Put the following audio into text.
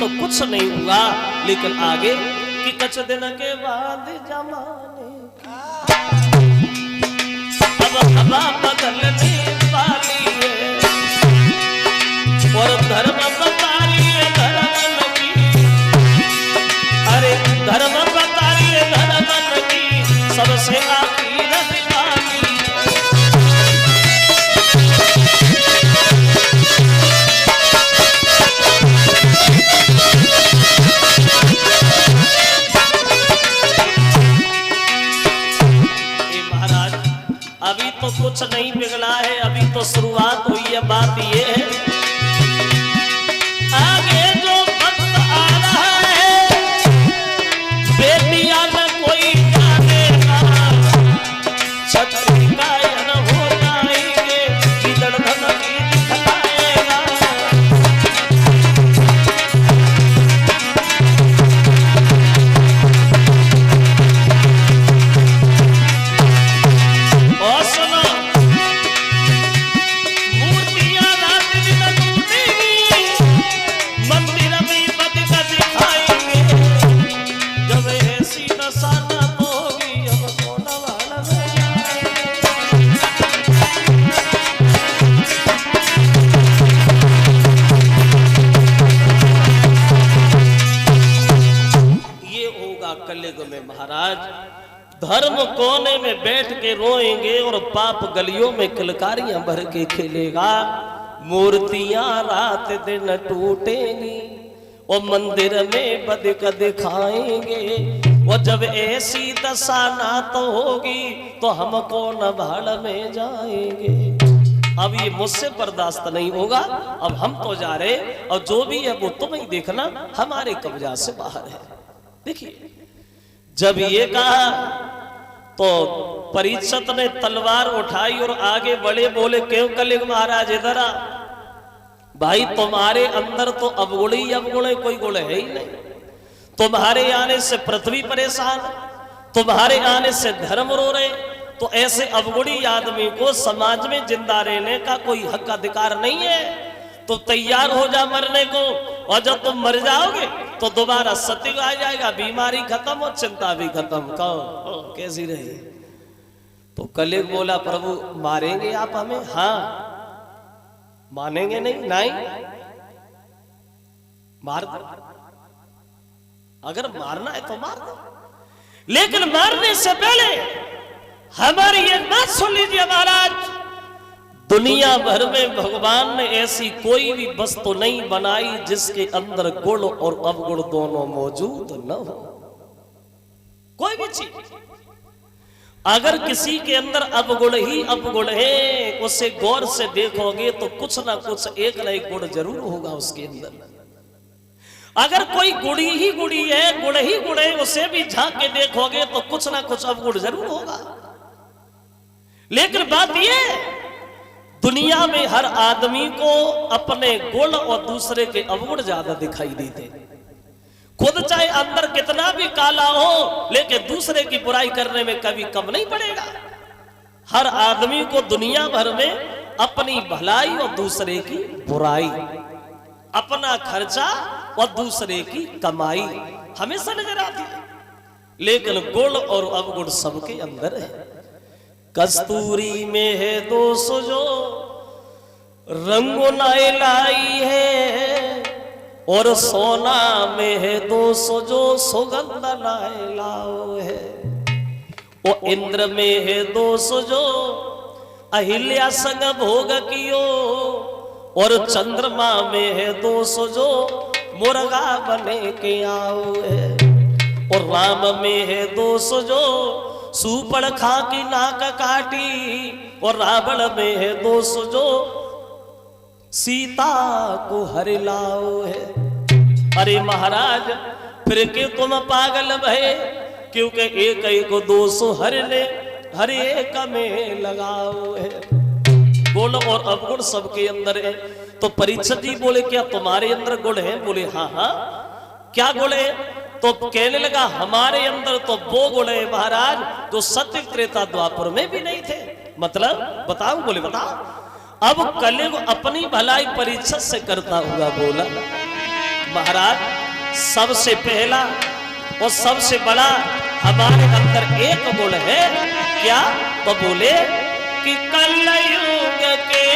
तो कुछ नहीं हुआ। लेकिन आगे कि कुछ दिन के बाद जमाने अब हवा बदलने वाली है और धर्म बता रही है धर्म की। अरे धर्म बता रही है धर्म की सबसे आखिरत वाली। महाराज अभी तो कुछ नहीं बिगड़ा है, अभी तो शुरुआत हुई है। बात ये है आगे जो वक्त आ रहा है बेटिया न कोई जानेगा, छतरी कायन हो जाएंगे किधर धमकी दिखाएगा। और सुनो मूर्तियां रात दिन टूटेंगी, मंदिर में बदका दिखाएंगे। जब ऐसी दशा न होगी हम कौन वाला ये होगा कलयुग में महाराज। धर्म कोने में बैठ के रोएंगे और पाप गलियों में किलकारियां भर के खेलेगा। मूर्तियां रात दिन टूटेंगी और मंदिर में बदक दिखाएंगे। और जब ऐसी दशा ना तो होगी तो हम कौन भाड़ में जाएंगे। अब ये मुझसे बर्दाश्त नहीं होगा, अब हम तो जा रहे और जो भी है वो तुम ही देखना, हमारे कब्जा से बाहर है। देखिए जब ये कहा तो परीक्षित ने तलवार उठाई और आगे बढ़े। बोले क्यों कलिग महाराज इधर आ। भाई तुम्हारे अंदर तो अवगुण ही अवगुण है, कोई गुण है ही नहीं। तुम्हारे आने से पृथ्वी परेशान, तुम्हारे आने से धर्म रो रहे। तो ऐसे अवगुणी आदमी को समाज में जिंदा रहने का कोई हक अधिकार नहीं है। तो तैयार हो जा मरने को, और जब तुम मर जाओगे तो दोबारा सत्य आ जाएगा, बीमारी खत्म और चिंता भी खत्म। कहो कैसी रही। तो कलिग बोला प्रभु मारेंगे आप हमें। हाँ मानेंगे नहीं, नहीं मार दो, अगर मारना है तो मार दो। लेकिन मारने से पहले हमारी एक बात सुन लीजिए महाराज। दुनिया भर में भगवान ने ऐसी कोई भी वस्तु नहीं बनाई जिसके अंदर गुण और अवगुण दोनों मौजूद न हो। कोई भी चीज अगर किसी के अंदर अवगुण ही अवगुण है, उसे गौर से देखोगे तो कुछ ना कुछ एक न एक गुण जरूर होगा उसके अंदर। अगर कोई गुड़ी ही गुड़ी है, गुण ही गुण है, उसे भी झांक के देखोगे तो कुछ ना कुछ अवगुण जरूर होगा। लेकिन बात यह दुनिया में हर आदमी को अपने गुण और दूसरे के अवगुण ज्यादा दिखाई देते। खुद चाहे अंदर कितना भी काला हो लेकिन दूसरे की बुराई करने में कभी कम नहीं पड़ेगा। हर आदमी को दुनिया भर में अपनी भलाई और दूसरे की बुराई, अपना खर्चा और दूसरे की कमाई हमेशा नजर आती है। लेकिन गुण और अवगुण सबके अंदर है। कस्तूरी में है दोष जो रंगो नाए लाई है, और सोना में है दोष जो सुगंध नाए लाओ है। और इंद्र में है दोष जो अहिल्या संग भोग कियो, और चंद्रमा में है दोष जो मुर्गा बने के आओ है। और राम में है दोष जो सूपड़ खा की नाक काटी, और रावण में है दोष जो सीता को हर लाओ है। अरे महाराज फिर के तुम पागल भये, क्योंकि एक एक दोष हर एक में लगाओ है। गुण और अवगुण सबके अंदर है। तो परीक्षित जी बोले क्या तुम्हारे अंदर गुण है? बोले हाँ हाँ। क्या गुण है? तो कहने लगा हमारे अंदर तो वो गुण है महाराज जो सत्य त्रेता द्वापर में भी नहीं थे। मतलब बताओ? बोले बताओ। अब कलयुग अपनी भलाई परीक्षित से करता हुआ बोला, महाराज सबसे पहला और सबसे बड़ा हमारे अंदर एक गुण है, क्या? तो बोले कि कलयुग के